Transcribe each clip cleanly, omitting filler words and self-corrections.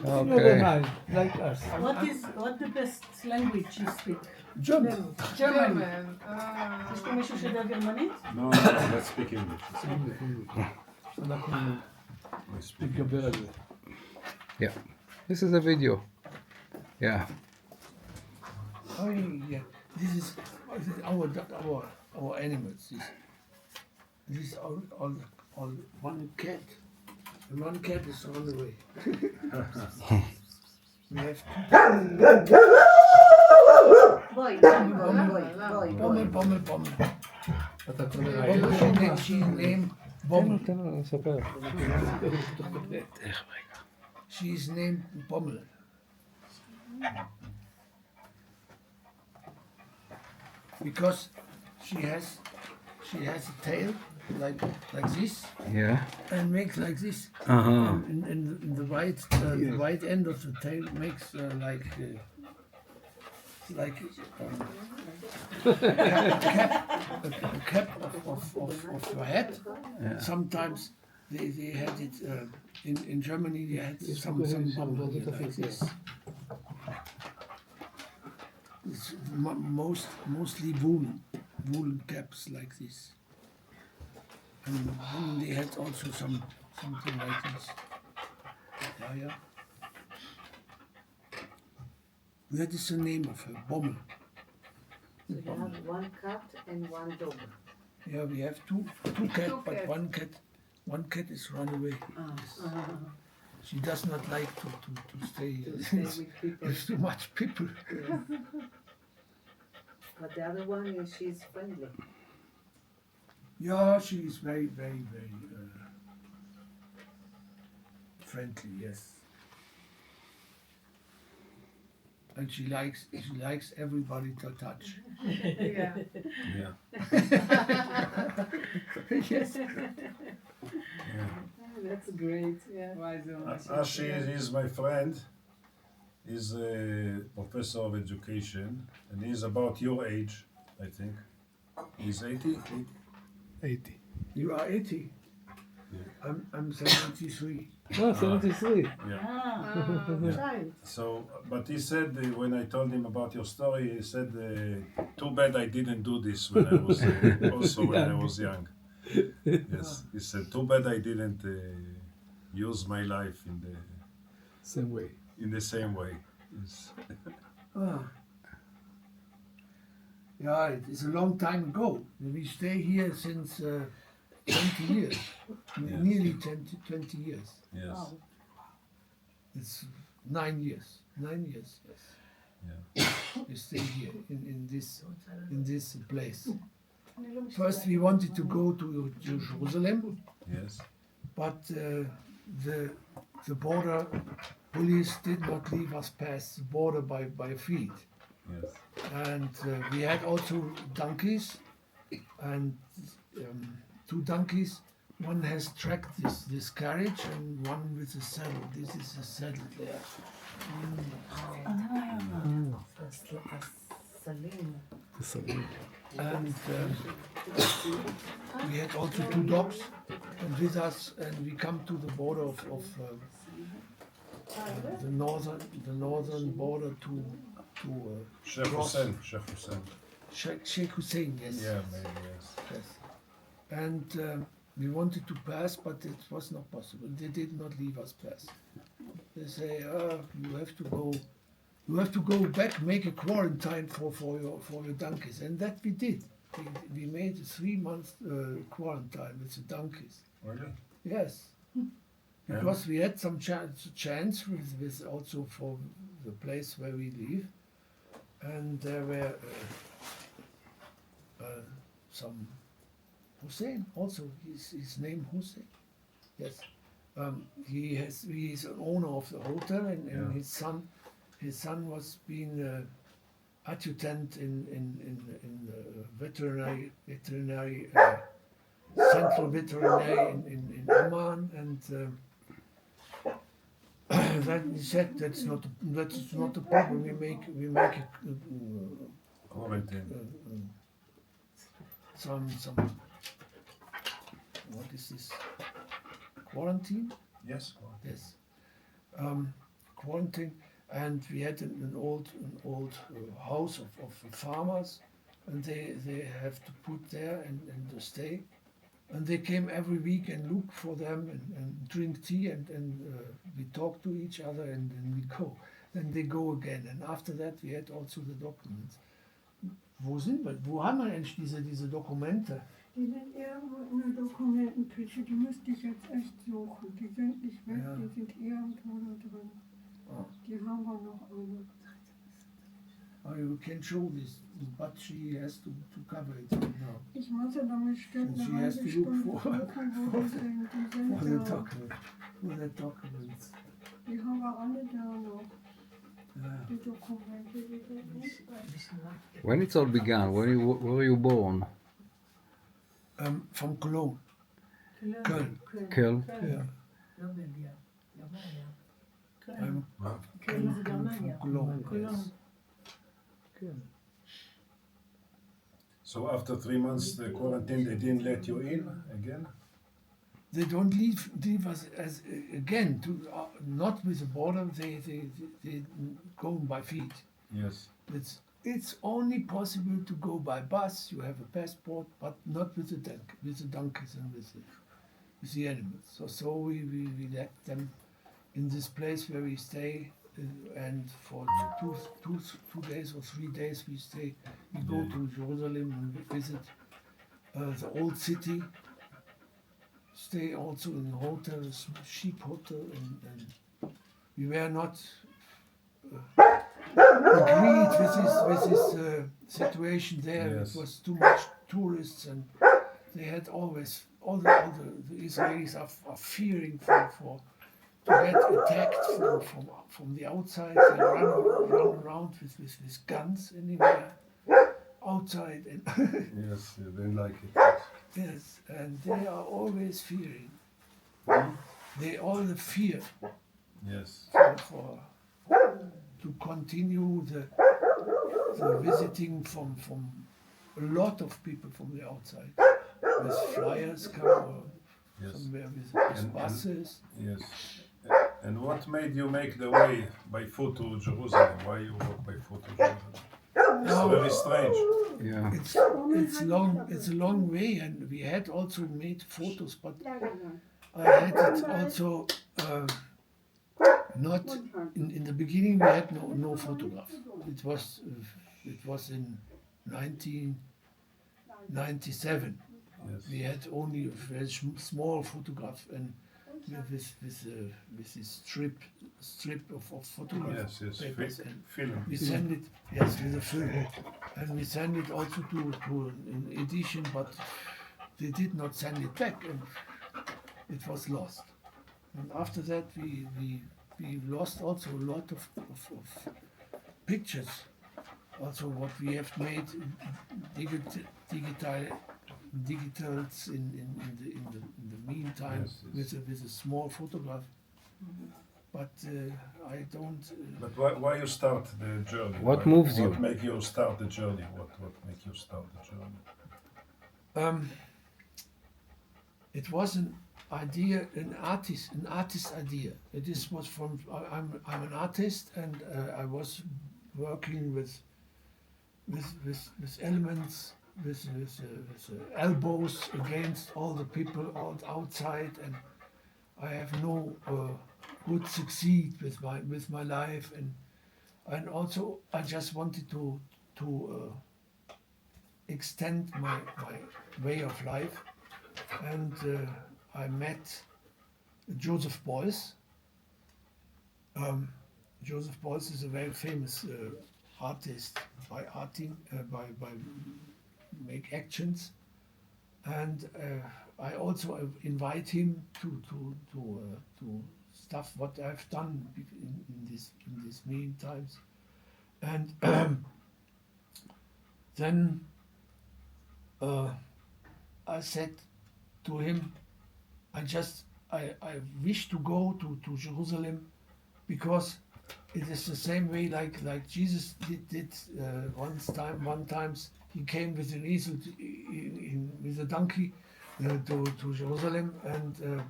Okay. Like us. What the best language you speak? German. German. יש פה מישהו שיודע גרמנית? No, let's speak English. אנחנו נתגבר על זה. Yeah. This is a video. Yeah. Oh yeah. This is our animals. This is all one cat. And one cat is on the way. We have בואי. Bommel. אתה קונה Bommel, she named Bommel. תן לו לספר. She is named Bommel. Because she has a tail like this Yeah. and makes like this. Uh-huh. And the white end of the tail makes like a cap of her head. Yeah. Sometimes they had it in Germany. They had some bubble here like this. It's mostly woolen caps like this. And then they had also something like this. Yeah. That is the name of her, Bommel. You have one cat and one dog. Yeah, we have two cats, but one cat is run away. She does not like to stay with people. There's too much people. But the other one, she's friendly. Yeah, she is very friendly, yes. And she likes everybody to touch. Yeah. Yeah. Yes. That's great. Yeah. Ashi is my friend. He's a professor of education, and he's about your age, I think. He's 80? 80. You are 80. Yeah. I'm 73. Oh, 73. Yeah. Child. So, but he said, when I told him about your story, he said, too bad I didn't do this when I was, when I was young. Yes, he said, too bad I didn't use my life in the Same way. same way. Yes. Yeah, it is a long time ago. We stay here since 20 years. Yes. Nearly 20 years. Yes. Wow. It's 9 years. 9 years, yes. Yeah. We stay here in this place. First we wanted to go to Jerusalem, Yes. but the border police did not leave us past the border by feet. Yes. And we had also donkeys, and 2 donkeys. One has tracked this carriage and one with a saddle. This is a saddle there. And we had also 2 dogs with us, and we come to the border of the northern border to Sheikh cross. Hussein. Sheikh Hussein. Sheikh Hussein, yes. Yeah, maybe, yes. Yes. And we wanted to pass, but it was not possible. They did not leave us pass. They say, you have to go back, make a quarantine for your donkeys. And that we did. We made a 3-month quarantine with the donkeys. Really? Yes. Because we had some chance with also for the place where we live. And there were some Hussein also. His name Hussein. Yes. He is an owner of the hotel, and his son was being adjutant in the veterinary central veterinary in Amman, and then he said that's not a problem. We make Quarantine. some what is this? Quarantine? Yes. Yes. quarantine, and we had an old house of farmers, and they have to put there and to stay. And they came every week and look for them and drink tea and we talk to each other and then we go. Then they go again. And after that we had also the documents. Wo sind wir? Wo haben wir eigentlich diese Dokumente? Die sind irgendwo in der Dokumentenküche, die müsste ich jetzt echt suchen. Die sind nicht weg, Ja. die sind irgendwo da drin. Ah. Die haben wir noch alle. You can show this, but she has to cover it now. Ich muss ja damit bestimmt Sie eine has halbe to look Stunde for- gucken, wo die sind. Die For the sind da. document. For the documents. Die haben wir alle da noch. Yeah. Die Dokumente, die sind nicht weg. When it all began, when were you born? From Cologne. Köln. Köln? Yeah. I'm from Cologne. Yes. So after 3 months the quarantine, they didn't let you in again? They don't leave us as again to not with the border. They go by feet. Yes. It's only possible to go by bus. You have a passport, but not with the donkeys and with the animals. So we let them in this place where we stay, and for two days or 3 days we stay. We go to Jerusalem and we visit the old city. Stay also in hotels, cheap hotel, and we were not agreed with this situation there. Yes. It was too much tourists, and they had always all the Israelis are fearing for to get attacked from the outside. They run around with guns anywhere outside, and Yes, you didn't like it. yes, and they are always fearing. They all fear Yes. for to continue the visiting from a lot of people from the outside. With flyers come or Yes. somewhere with And- buses. Yes. And what made you make the way by foot to Jerusalem? Why you walk by foot to Jerusalem? It's very strange. Yeah. It's a long way, and we had also made photos, but I had it also not in the beginning. We had no photograph. It was in 1997. Yes. We had only a very small photograph and with this strip of photograph Yes, yes. papers, and Film. we send it with a film, and we send it also to an edition, but they did not send it back, and it was lost. And after that, we lost also a lot of pictures. Also, what we have made digitals in the meantime, Yes, with a small photograph. But I don't. But why you start the journey? What Why- moves you? What make you start the journey? What make you start the journey? It was an idea, an artist idea. This was from. I'm an artist, and I was working with elements, with elbows against all the people outside, and I have no good succeed with my life, and also I just wanted to extend my way of life, and I met Joseph Beuys. Joseph Beuys is a very famous artist by make actions, and I also invite him to stuff what I've done in this meantimes, and then I said to him, I wish to go to Jerusalem, because it is the same way like Jesus did one time he came with an easel with a donkey to Jerusalem, and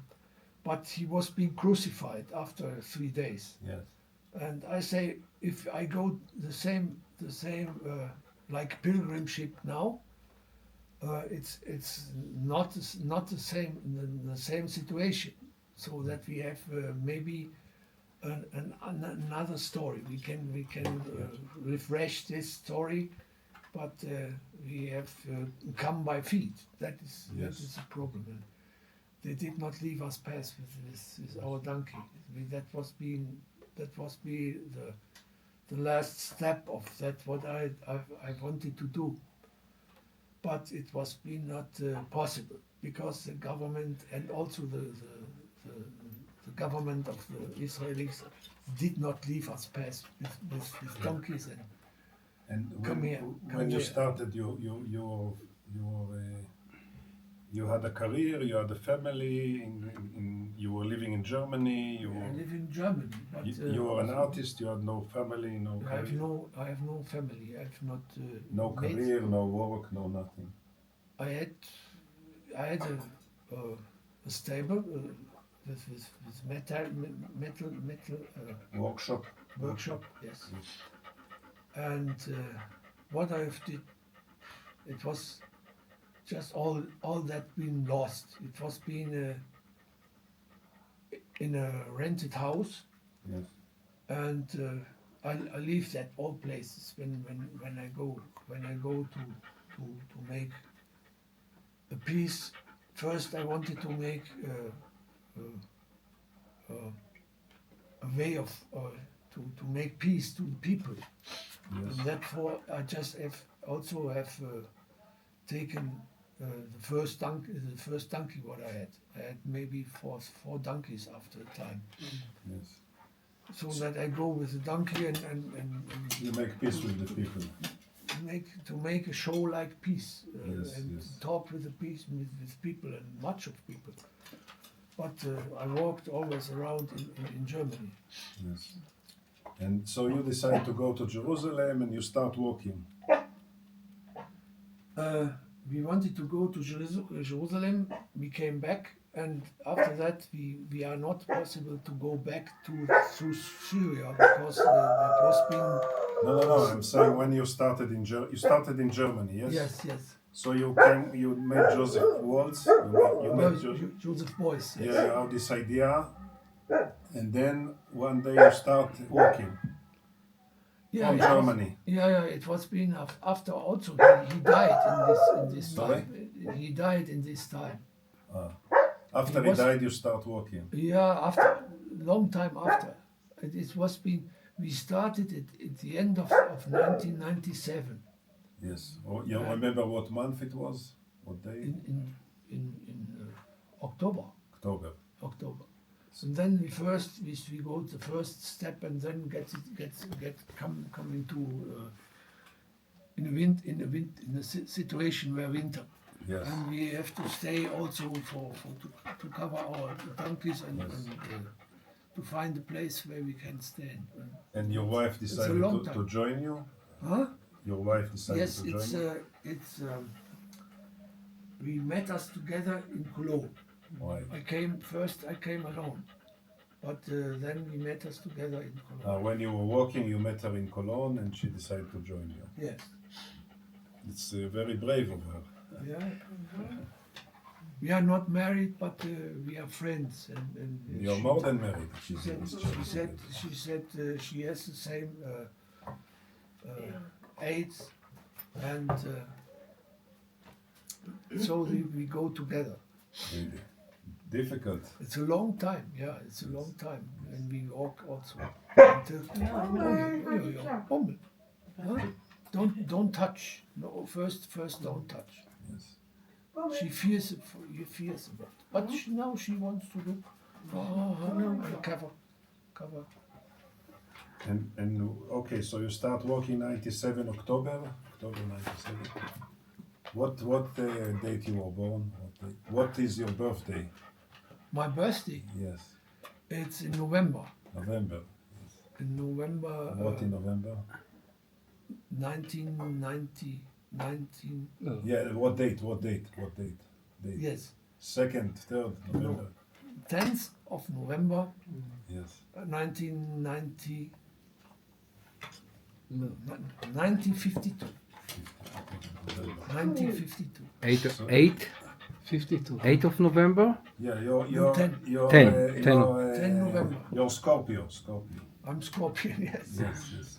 but he was being crucified after 3 days. Yes. And I say, if I go the same like pilgrimship now, it's not the same the same situation. So that we have maybe another story. We can refresh this story, but we have come by feet. That is a problem. And they did not leave us pass with our donkey. That was be the last step of that what I wanted to do. But it was not possible because the government and also the government of the Israelis did not leave us pass with donkeys And Come here, when you here. started, you had a career, you had a family, you were living in Germany. I live in Germany, but You were an artist. You had no family, no I have career, no family. I have not no made- career, no work, no nothing. I had a stable with metal Workshop. workshop, yes. And what I did, it was just all that been lost. It was being in a rented house, Yes. and I leave that all places when I go to make a piece. First, I wanted to make a way of to make peace to the people. Yes. And therefore, I just have taken the first donkey what I had. I had maybe four donkeys after a time. Yes. So that I go with the donkey and You make peace with the people. make a show like peace Yes, and yes. talk with people and much of people. But I walked always around in Germany. Yes. And so you decide to go to Jerusalem and you start walking. We wanted to go to Jerusalem. We came back, and after that, we are not possible to go back to Syria because that was been. No. I'm saying when you started you started in Germany, yes? Yes. So you met Joseph Waltz. You met Joseph Beuys. Yes. Yeah, you have this idea, and then one day you start walking from it was- Germany. It was been after also he died in this Sorry? time. He died in this time. After It he was- died, you start walking. Yeah, after long time after. It was been. We started it at the end of 1997 Yes. Oh, you remember what month it was? What day? in October. October. And then we go the first step and then come into in a situation where winter. Yes. And we have to stay also to cover our donkeys and to find a place where we can stand. And your wife It's a decided long to time. join you? Huh? Your wife decided Yes, to join you? we met us together in Cologne. Why? I came alone, but then we met us together in Cologne. When you were walking, you met her in Cologne and she decided to join you. Yes. It's very brave of her. Yeah. We are not married, but we are friends. And You're she- more than married. She said she has the same AIDS, and so we go together. Really. Difficult. It's a long time, it's a long time, and we walk also. Until, Hummel. Huh? Don't touch. No, first don't touch. Yes. She fears about, but now she wants to look. And cover. And okay, so you start walking 97 October 97. What date you were born? What is your birthday? My birthday, Yes, it's in November. November. In November. What in November? 1990. Yeah, what date? Date. Yes, 2nd, 3rd November. 10th of November, Yes. 1990. No, 1952. 1952. 8th of November? Yeah, No, you're 10. 10 November. You're Scorpio. I'm Scorpion, yes. Yes.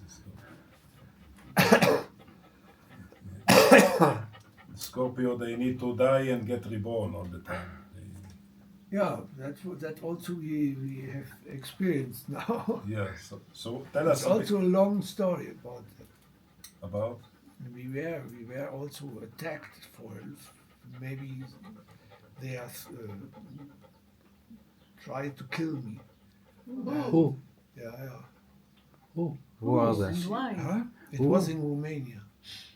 Scorpio, they need to die and get reborn all the time. Yeah, that also we have experienced now. Yeah, so tell us It's a bit also a long story about that. about. We were also attacked for maybe they have tried to kill me. Who? Yeah. Who are they? Why? Huh? It Who? was in Romania,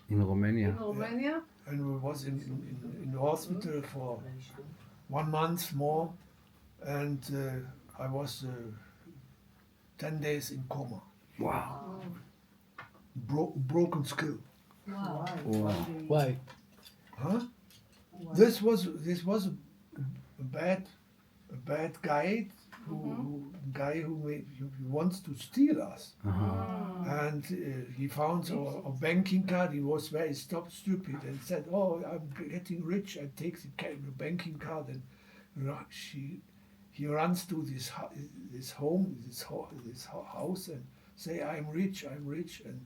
In Romania. In Romania? and we was in the hospital for 1 month more, and I was 10 days in coma, Wow. broken skull. Wow. Why? Huh? This was a bad guy who wants to steal us, and he found our banking card. He was very stupid and said, "Oh, I'm getting rich." I take the banking card, and he runs to this house and say, "I'm rich," and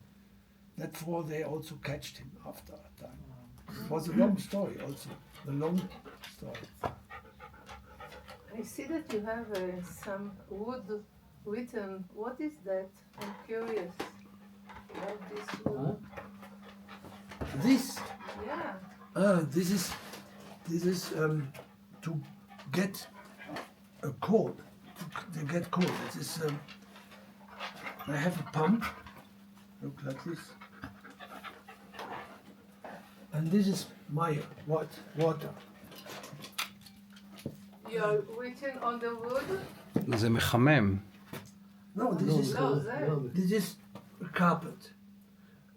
therefore they also catched him after a time. It was a long story also, a long story. I see that you have some wood written. What is that? I'm curious. You have this wood. This Yeah. this is to get a cold. To get cold. It is I have a pump. Look like this. And this is my water. You're written on the wood? זה מחמם. No, this זה. is a carpet.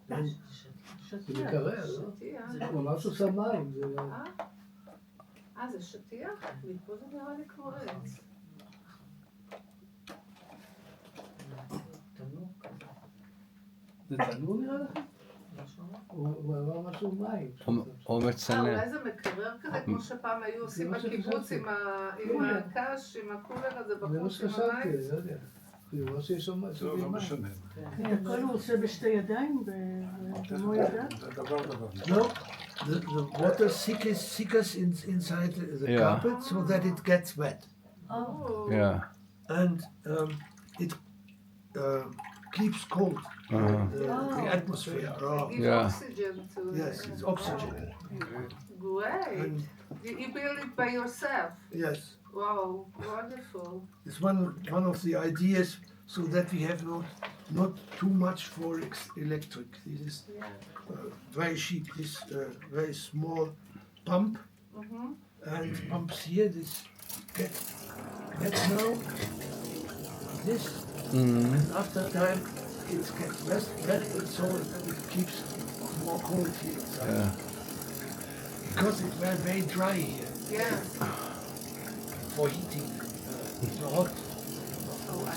And זה מקרר, לא? שטיח. הוא אמר שהוא שם מים. זה שטיח? מפה זה נראה לי כמו עץ. זה תנור נראה לך? הוא אמר משהו מים. או מצנן. אולי זה מקרר כזה, כמו שפעם היו עושים בקיבוץ עם הקש, עם הקולר הזה זה מה בחוץ עם שחשבתי, המים. לא יודע. אני רואה שיש שם משהו לא מים. משנה. הכל הוא עושה בשתי ידיים, במו ידיו. דבר. no, the water sickers inside the Yeah. carpet so that it gets wet. Oh. Yeah. And it keeps cold the atmosphere. Give Yeah. oxygen to Yes, it's oxygen. Great. And You build it by yourself. yes, Wow, wonderful. it's one of the ideas so that we have not too much for electric. This is Yeah. very cheap. This very small pump and pumps here. This gets now this. And after time, it gets wet, and so it keeps more cold here. Yeah. Because it's very dry here Yeah. for heating. The hot.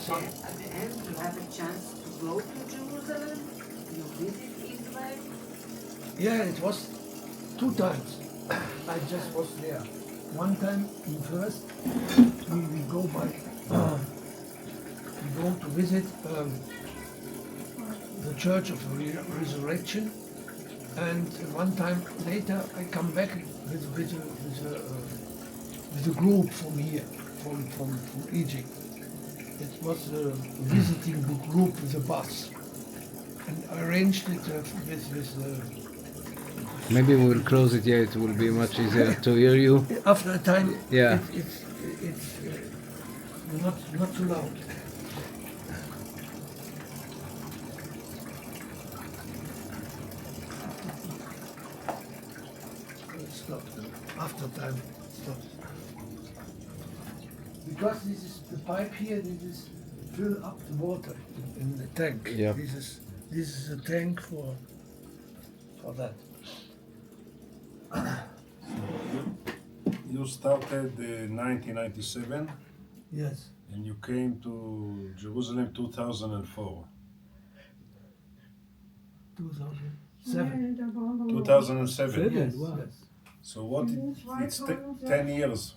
So at the end, you have a chance to go to Jerusalem? You visit Israel? Yeah, it was 2 times. I just was there. One time in first, we go by. We go to visit the Church of Resurrection, and one time later I come back with a group from here, from Egypt. It was a visiting group with a bus, and I arranged it with Maybe we will close it here. It will be much easier to hear you. after a time. Yeah. It's not too loud. Stop. After time, stop. Because this is the pipe here. This is fill up the water in the tank. Yep. This is a tank for that. You started 1997 Yes. and you came to Jerusalem 2004. 2007. Nee, da waren wir noch. 2007. Yes, Wow. yes. So what? It's 10 years.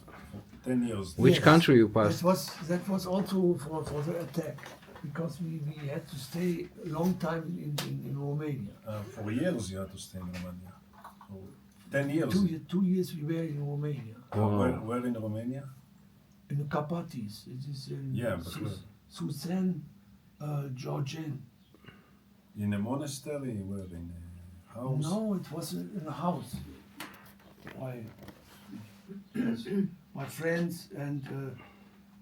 10 years. Which Yes. country you passed? That was also for the attack, because we had to stay a long time in Romania. For years you had to stay in Romania. So 10 years. 2 years we were in Romania, Where in Romania? in the Carpathia. It is in Yeah, but where? Susan, Georgian. In a monastery? Where? In a house? No, it was in a house. My friends and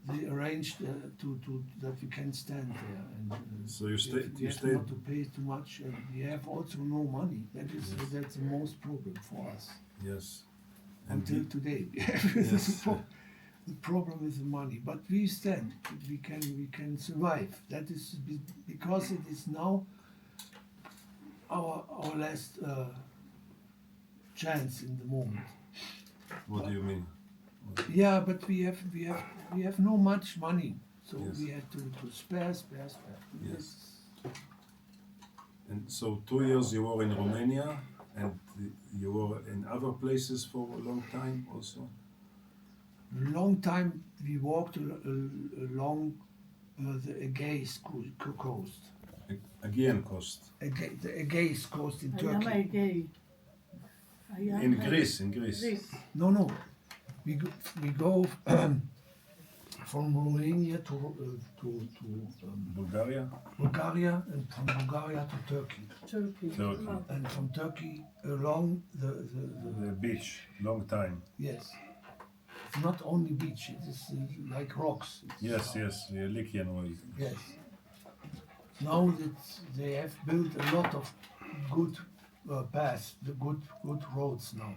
they arranged to that we can stand there, and So you we have stayed. not to pay too much, and we have also no money. That's the most problem for us Yes. until today. Yes. The problem is the money, but we stand. We can survive. That is because it is now our last chance in the moment. What do you mean? Yeah, but we have no much money, so Yes. we had to spare. Yes. And so 2 years you were in Romania, and you were in other places for a long time also? Long time we walked along the Aegean coast. Aegean coast. The Aegean coast in הים Turkey. האגאי. In Greece, in Greece. No. We go from Romania to Bulgaria? Bulgaria, and from Bulgaria to Turkey, Turkey. Turkey. and from Turkey along the The beach, long time. yes. It's not only beach; it is like rocks. Yes, the Lycian way. Yes. Now that they have built a lot of good paths, the good roads now,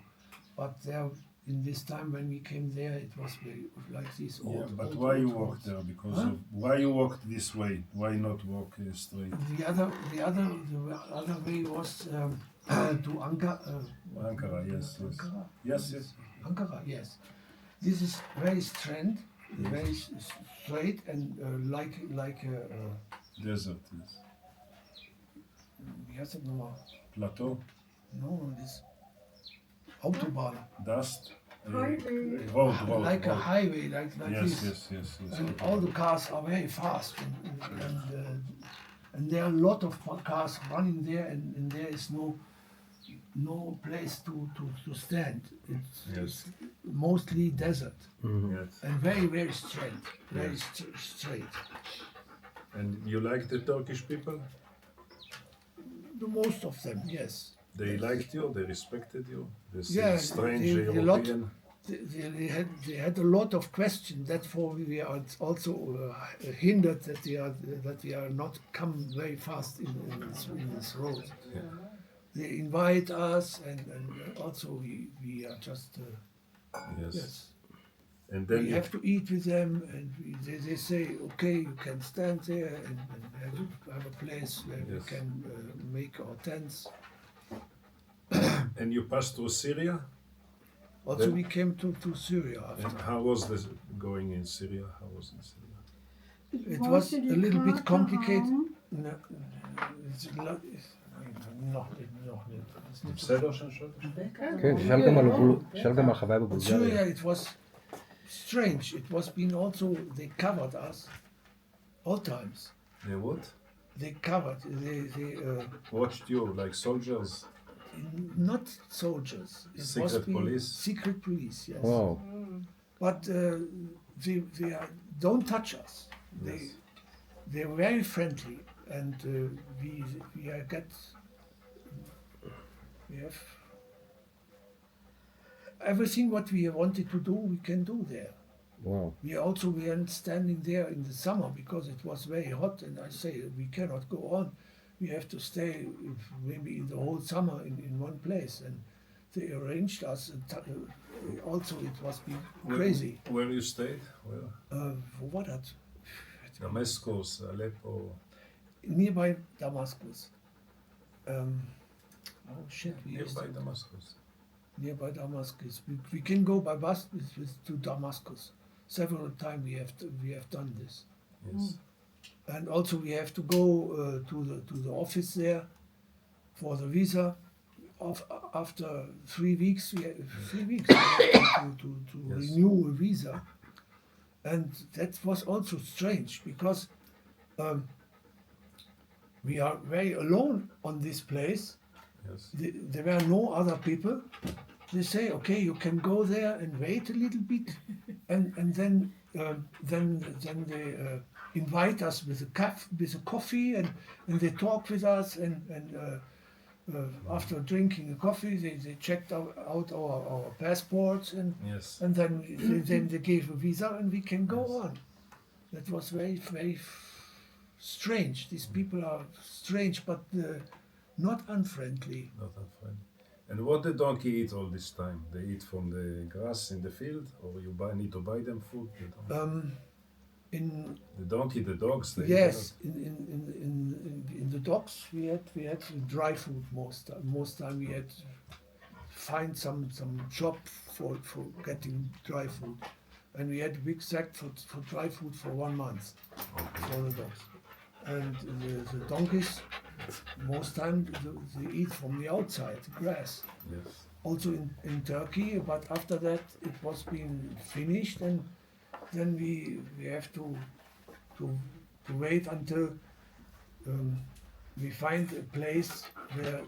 but there in this time when we came there, it was very, like this old. Yeah, but old why you roads. walked there? Because Huh? of why you walked this way? Why not walk straight? The other way was to Ankara. Ankara, yes. Ankara. Yes. Ankara, yes. This is very very straight, and like Desert, yes. wie heißt das nochmal? Plateau, No, this Autobahn. dust, Highway. road. Like a road. highway, like Yes, this. yes. And all the cars are very fast, and there are a lot of cars running there, and there is no place to stand. It's mostly desert Yes. and very straight, very straight. And you like the Turkish people? The most of them, yes. They liked you. They respected you. This Yeah, strange they lot- European. They had a lot of questions. Therefore, we are also hindered that we are not come very fast in this road. Yeah. They invite us, and also we are just Yes. yes. And then We have to eat with them, and they say, okay, you can stand there and have a place where we Yes. can make our tents. and you passed through Syria. Also, Then- we came to Syria And after. how was this going in Syria? How was in Syria? It was a little bit complicated. Haben. No, noch nicht. It's not so- בסדר שאני שואל? כן, תשאל גם על חוויה Syria, בבולגריה. it was strange. It was been also, they covered us all times. They what? They covered, they Watched you like soldiers? not soldiers. It was Secret been police? Secret police, yes. וואו. But don't touch us. Yes. They're very friendly, and we have everything what we wanted to do. We can do there. וואו. We weren't standing there in the summer because it was very hot, and I say we cannot go on. We have to stay maybe the whole summer in one place, and they arranged us. And also, it must be crazy. Where you stayed? Where? What that? Damascus, Aleppo. Nearby Damascus. We used Nearby to- Damascus. nearby Damascus. We can go by bus to Damascus. Several times we have done this, Yes. and also we have to go to the office there, for the visa. After 3 weeks, we had to renew a visa, and that was also strange because we are very alone on this place. Yes. There were no other people. They say, okay, you can go there and wait a little bit, and then they invite us with a coffee, and they talk with us, and after drinking a coffee, they checked out our passports, and Yes. and then they gave a visa, and we can go on. That was very, very strange. These people are strange, but not unfriendly. Not that funny. And what the donkey eat all this time? They eat from the grass in the field, or you need to buy them food? The donkey? In The donkey, the dogs. They yes, in the docks we had dry food most time we had find some shop for getting dry food, and we had a big sack for dry food for 1 month for the dogs, and the donkeys most time they eat from the outside grass. Yes. Also in Turkey, but after that it was being finished, and then we have to wait until we find a place where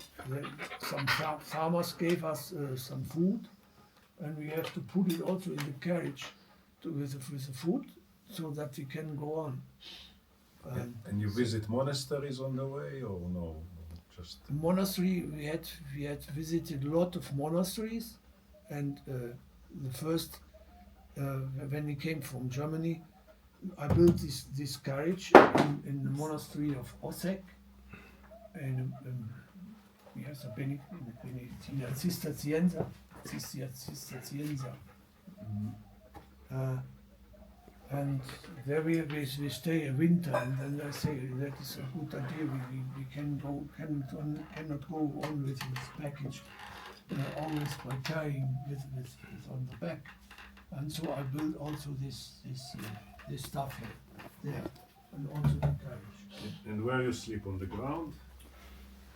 some farmers gave us some food, and we have to put it also in the carriage with the food so that we can go on. And you visit monasteries on the way, or no? Just Monastery, we had visited a lot of monasteries, and the first when we came from Germany, I built this carriage in the monastery of Osek, and we have a Benedictiner Cistercienser. And there we stay a winter, and then I say that is a good idea. We cannot go on with this package always by carrying with on the back, and so I built also this stuff there, and also the carriage. and where you sleep on the ground?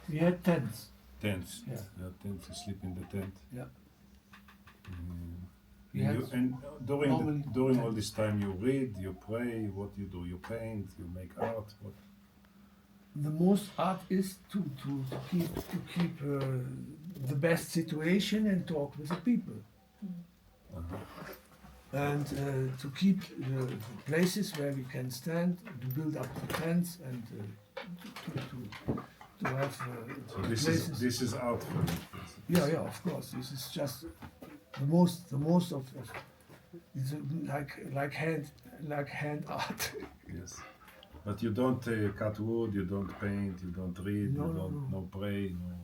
We had tents. Tents. Yeah. Tents. You sleep in the tent. Yeah. And, Yes. and Normally during all tent. this time, you read, you pray. What you do? You paint. You make art. What? The most art is to keep the best situation and talk with the people. And to keep the places where we can stand, to build up the tents, and to have So this places. is art for you. Yeah, of course. This is just the most of it's like hand art. Yes. But you don't cut wood. You don't paint. You don't read. No, you don't no. pray. No.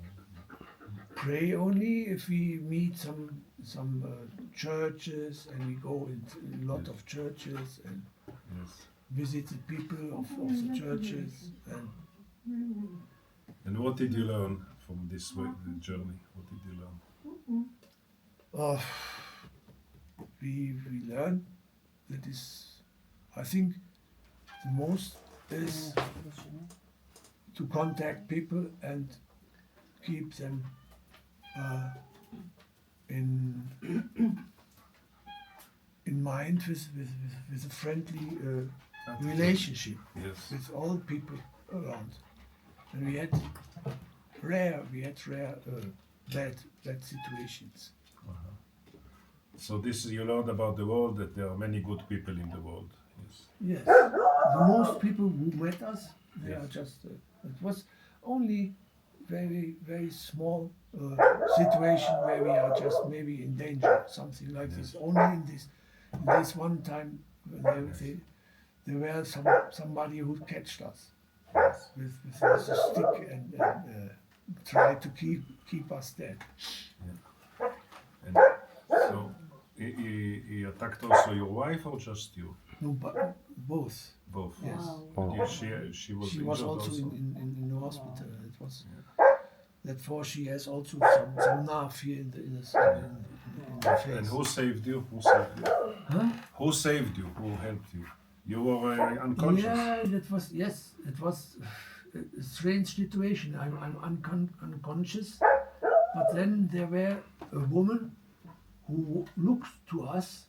Pray only if we meet some churches, and we go into a lot of churches and Yes. visit the people of the churches. And what did you learn from this journey? What did you learn? We learn that is, I think, the most is to contact people and keep them in mind with a friendly relationship Yes. with all people around. And we had rare bad situations. So this you learned about the world, that there are many good people in the world. Yes. Yes, the most people who met us, they Yes. are just. It was only very small situation where we are just maybe in danger, something like this. Only in this one time, there were somebody who catched us with a stick and tried to keep us dead. And so he attacked also your wife, or just you? No, but both. Both. Yes. She was She injured was also also. in the hospital. It was therefore she has also some nerve here in the face. And who saved you? Who saved you? Huh? Who saved you? Who helped you? You were unconscious. Yeah, that was yes. It was a strange situation. I'm unconscious, but then there were a woman who looked to us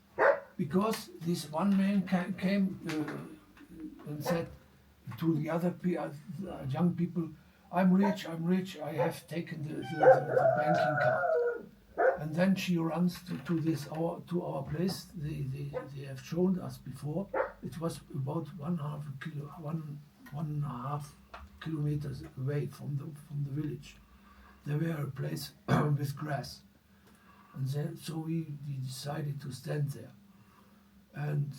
because this one man came and said to the other young people, I'm rich, I have taken the banking card. And then she runs to our place. They have shown us before. It was about 1.5 kilometers away from the village. There were a place with grass, and then, so we decided to stand there. And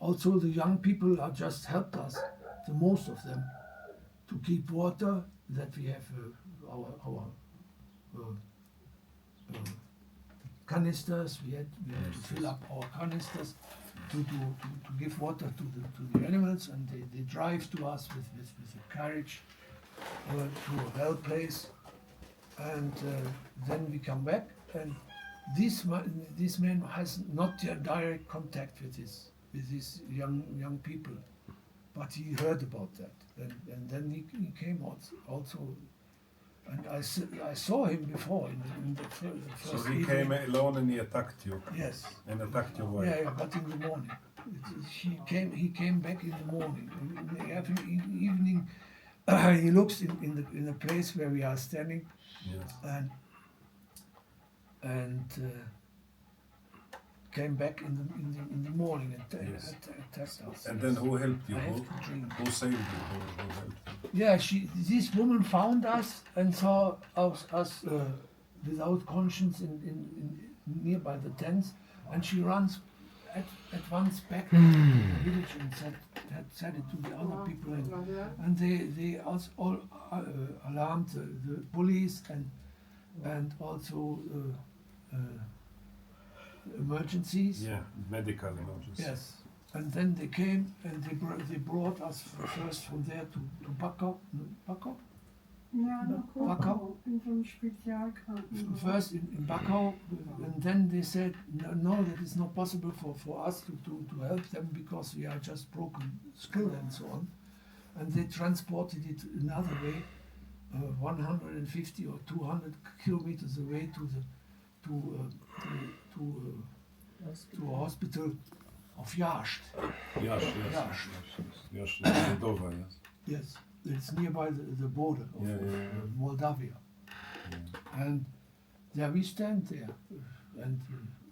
also the young people are just helped us, the most of them, to keep water. That we have our canisters. We had to fill up our canisters to give water to the animals, and they drive to us with a carriage to a well place, and then we come back. And this man has not direct contact with these young people, but he heard about that, and then he came also. And I saw him before in the first So he evening. came alone and he attacked you. Yes. And attacked your wife. Yeah, but in the morning. He came back in the morning. In the evening, he looks in the place where we are standing, Yes. and came back in the morning and Yes. attacked us. And then who helped you? I have Who to drink. saved you? Who helped you? Yeah, this woman found us and saw us without conscience in nearby the tents, and she runs at once back to the village and said it to the other people, and they also all alarmed the police and also emergencies. Yeah, medical emergency. Yes. And then they came and they brought us first from there to Backau. Backau? Ja, nach Backau? Krakau, in so einem Spezialkrankenhaus. First in Backau, and then they said, no, that is not possible for us to help them because we are just broken skill and so on. And they transported it another way, 150 or 200 kilometers away to a hospital of Jasht. Yes. Moldova, yes. Yes, it's nearby the border of Moldavia. And there we stand there, and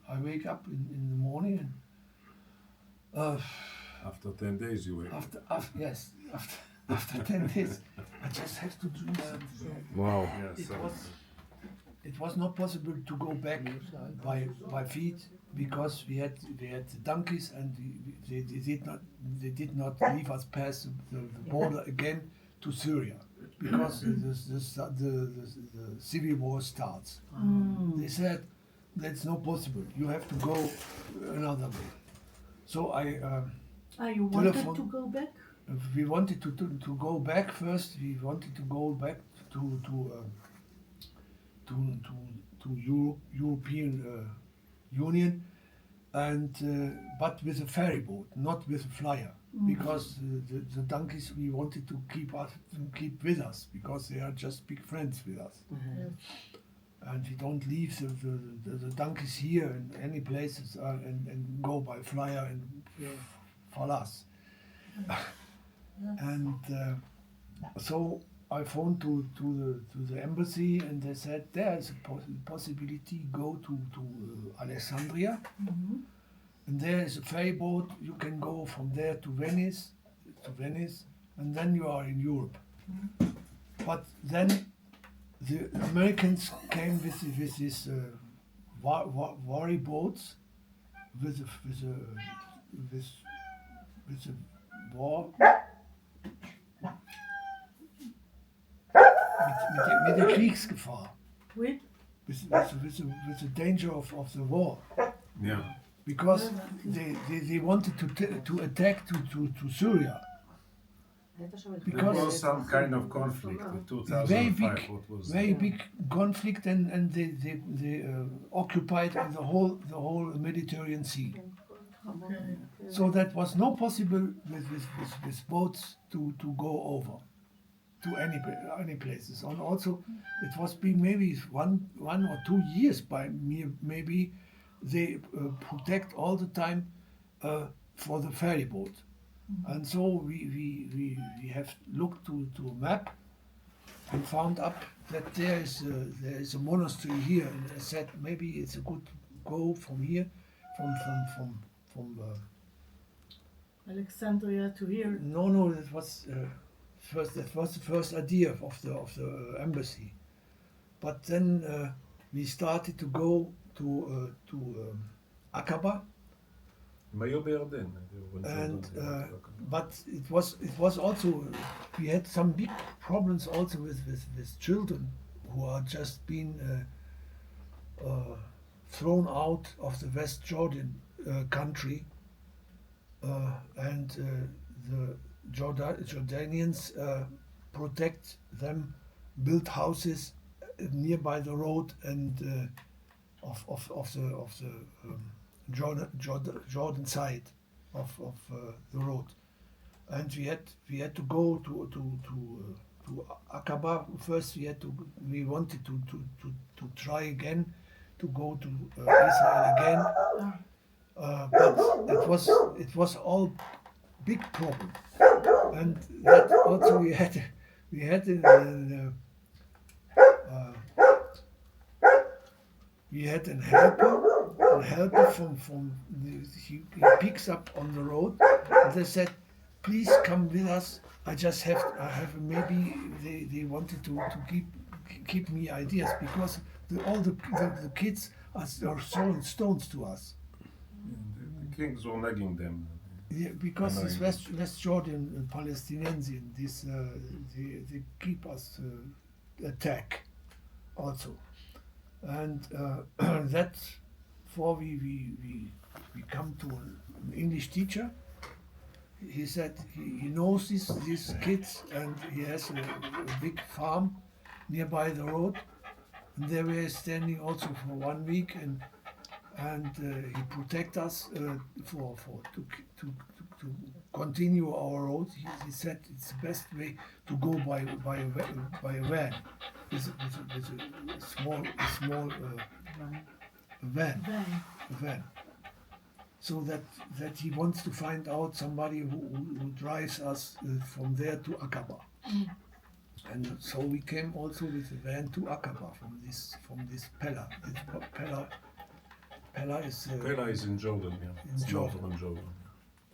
I wake up in the morning, and After 10 days you wake up. after 10 days, I just have to drink something. Wow. Yes, It was not possible to go back by feet because we had the donkeys, and they did not leave us past the border again to Syria because the civil war starts. They said that's not possible. You have to go another way. So You wanted telephone- to go back? we wanted to go back first. We wanted to go back to European Union, and but with a ferry boat, not with a flyer, because the donkeys we wanted to keep with us because they are just big friends with us, and we don't leave the donkeys here in any places and go by flyer and for us. And so I phoned to the embassy, and they said there is a possibility go to Alexandria, and there is a ferry boat. You can go from there to Venice, and then you are in Europe. But then the Americans came with these worry boats with a war. Mit der Kriegsgefahr. With? With the danger of the war. Yeah. Because they wanted to attack to Syria. There Because was some kind of conflict in 2005. What was very big conflict, and they occupied the whole Mediterranean Sea. So that was not possible with boats to go over. to any places. And also, it was been maybe one or 2 years by me. Maybe they protect all the time for the ferry boat. And so we have looked to a map and found up that there is a monastery here, and I said maybe it's a good go from here, from Alexandria to here. no, that was the first idea of the embassy, but then we started to go to Aqaba. הם היו בירדן. And but it was also, we had some big problems also with children who are just being thrown out of the West Jordan country, and the Jordanians protect them, build houses nearby the road and of the Jordan side of the road, and we had to go to Aqaba first. We wanted to try again to go to Israel again, but it was all big problem, and that also we had a helper from he picks up on the road, and they said, please come with us. I have maybe they wanted to keep me ideas, because all the kids are throwing stones to us. The kings were nagging them. Yeah, because this West Jordan Palestinians, they keep us attack also, and that's for we come to an English teacher. He said he knows these kids, and he has a big farm nearby the road, and they were standing also for 1 week, and he protect us to continue our road. He said it's the best way to go by a van, with a small van. So that he wants to find out somebody who drives us from there to Aqaba. And so we came also with a van to Aqaba from this Pella. Pella is in Jordan, yeah. In Jordan. Northern Jordan.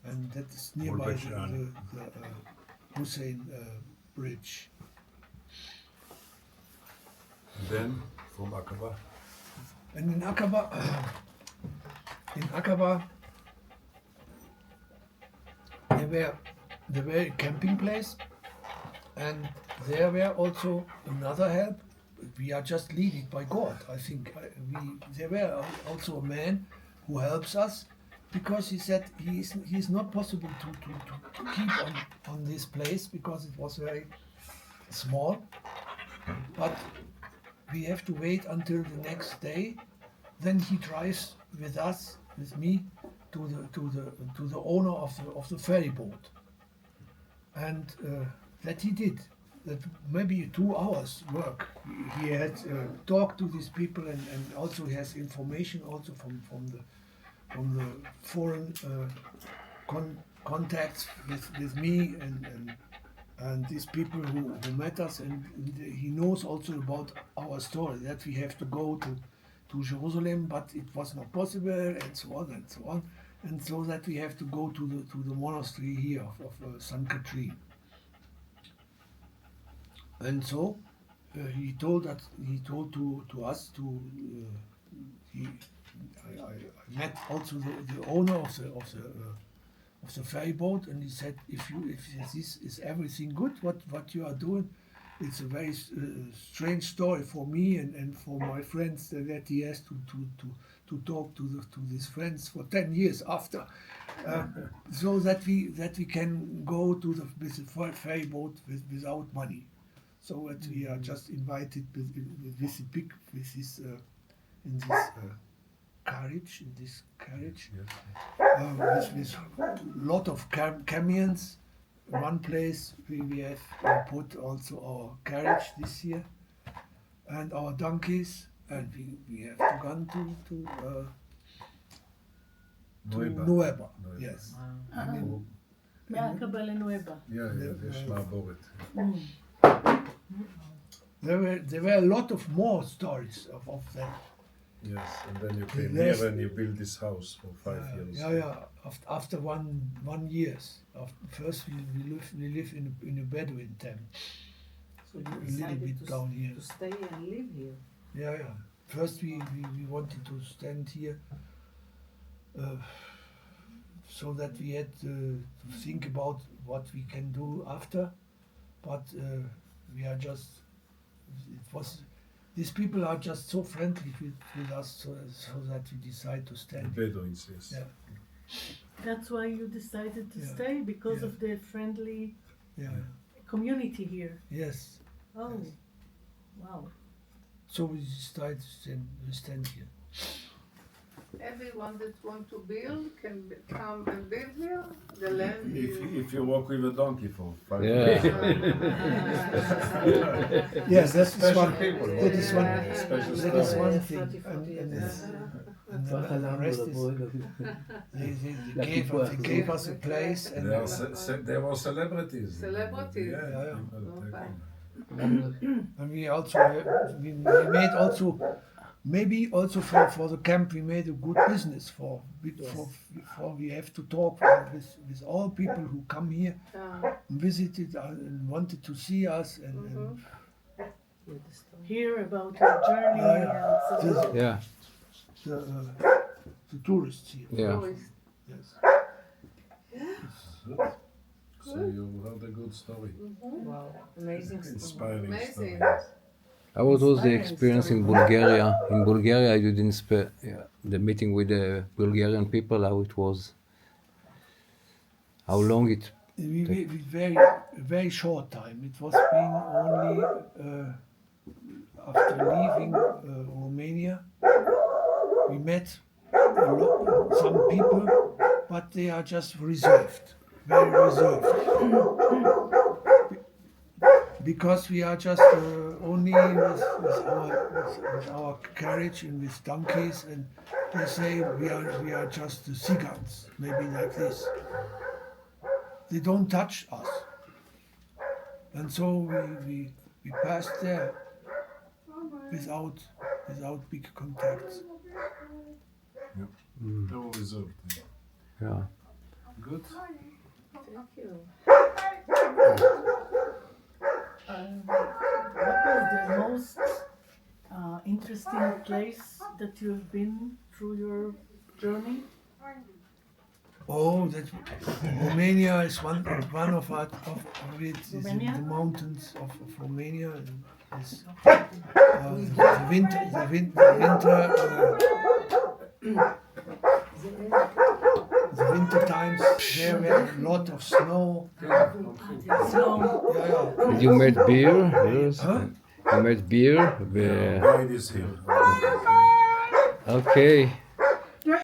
And that is nearby the Hussein bridge. And then from Aqaba. And in Aqaba, there were a camping place, and there were also another help. We are just leading by God, I think. There were also a man who helps us, because he said he is not possible to keep on this place, because it was very small, but we have to wait until the next day. Then he drives with me to the owner of the ferry boat, and that he did. That maybe 2 hours work. He had talked to these people, and also he has information also from the foreign contacts with me and these people who met us, and he knows also about our story, that we have to go to Jerusalem, but it was not possible, and so on, and so that we have to go to the monastery here of St. Catherine. And so he told to us I met also the owner of the ferry boat, and he said, if this is everything good, what you are doing, it's a very strange story for me and for my friends, that he has to talk to his friends for 10 years after, so that we can go to the ferry boat without money. So that we are just invited in this carriage, Yes. with lot of camions, one place we have put also our carriage this year and our donkeys, and we have to go to Nueva. Yes. מעקבה לנואבה. יש מעבורת. There were a lot of more stories of that. Yes, and then you came Yes. here and you built this house for 5 years. Yeah. After one years. First we live in a Bedouin tent. So you A little decided bit down here. to stay and live here. Yeah. First we wanted to stand here so that we had to think about what we can do after. But we are just, these people are just so friendly with us so that we decide to stand here. Bedouins, yes. Yeah. That's why you decided to Yeah. stay, because Yeah. of the friendly Yeah. community here. Yes. Oh, Yes. wow. So we decided to stand here. Everyone that want to build can come and build here. The land If you walk with a donkey for 5 Yeah. years. Yes, that's Special one. people. That is one. Special That is story. one 30, thing. 40 years. And צריך the לעמוד rest is לבוא רגע. they gave us a place and There were celebrities. Celebrities. Yeah. Okay. and we also we made also maybe also for the camp we made a good business for we have to talk with all people who come here and visited and wanted to see us and Hear about your journey Yeah, and so on. Yeah. the tourists here. Yeah. Tourist. Yes. So you heard a good story. Wow, amazing story. Inspiring Amazing. story. How was the experience in Bulgaria? In Bulgaria, you didn't spend the meeting with the Bulgarian people. How it was? How long it? We very short time. It was being only after leaving Romania. We met some people, but they are just reserved, very reserved. Because we are just only with our carriage and with donkeys, and they say we are just the Zigans, maybe like this. They don't touch us, and so we passed there without big contacts. They were reserved. Yeah. Good. Thank you. What was the most interesting place that you've been through your journey? Oh, that Romania is one of it. Is in Romania? the mountains of Romania. Is, the winter times there were a lot of snow. Snow. Yeah. Did you met beer? Yes. Huh? You met beer? Guide is here. Okay.